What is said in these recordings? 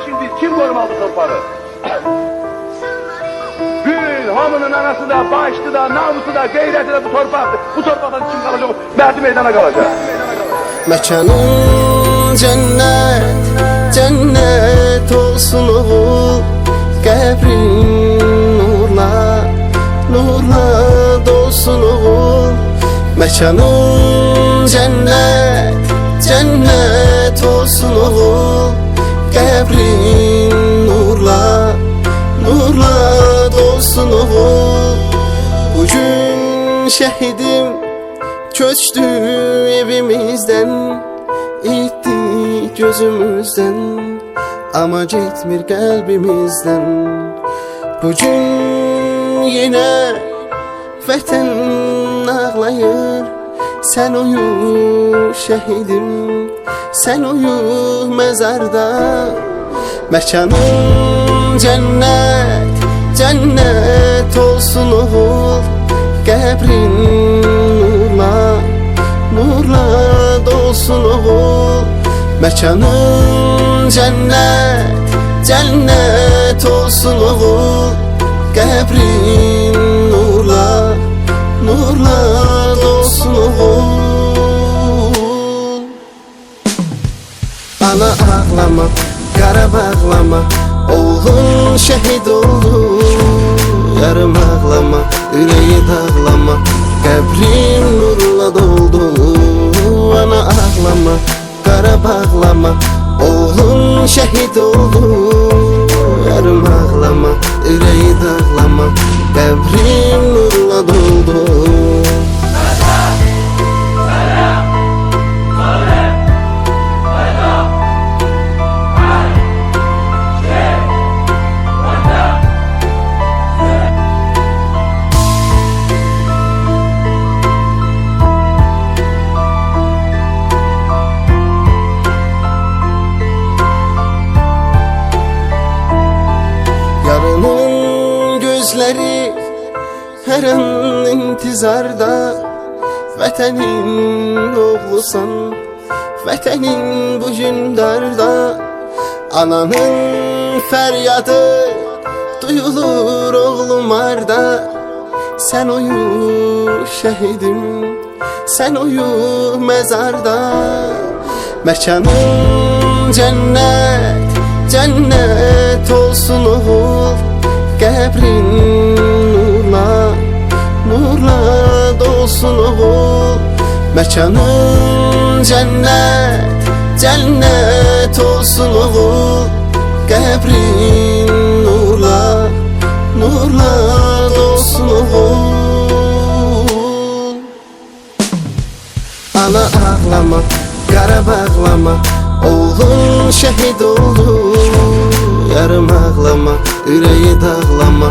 şimdi kim korumalı torpağı? Bütün hamının anası da, başlı da, namusu da, gayreti de bu torpaktır. Bu torpaktan kim kalacak? Merdi meydana kalacak. Mekanın cennet, cennet olsun oğul. Qəbrin nurla, nurla dolsun oğul. Mekanın cennet, cennet olsun oğul. Qəbrin nurla, nurla dolsun oğul. Bugün şehidim köçtü evimizden, itti gözümüzden, ama gitmir kalbimizden. Bugün yine vətən ağlayır. Sen uyu şehidim, sen uyu mezarda. Mekanın cennet, cennet olsun oğul. Qəbrin nurla, nurla dolsun oğul. Mekanın cennet, cennet olsun oğul. Qəbrin nurla, nurla dolsun oğul. Ana ağlama, qara bağlama, oğlun şehit oldu. Yarım ağlama, yüreği dağlama, qəbrin nurla doldu. Ana ağlama, qara bağlama, oğlun şehit oldu. Yarım ağlama, yüreği dağlama, qəbrin nurla doldu. Yarının gözleri her an intizarda. Vətənin oğlusan, vətənin bugün darda. Ananın fəryadı duyulur oğlum arda. Sen uyu şehidim, sen uyu mezarda. Mekanın cennet, cennet olsun oğul. Qəbrin nurla, nurla dolsun oğul. Mekanın cennet, cennet olsun oğul. Qəbrin nurla, nurla dolsun oğul. Ana ağlama, qara bağlama, oğlun şehit oldu. Yarım ağlama, yüreği dağlama,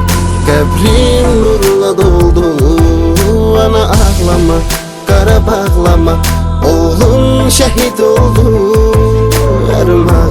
qəbrin nurla doldu. Ana ağlama, qara bağlama, oğlun şehit oldu. Yarım ağlama,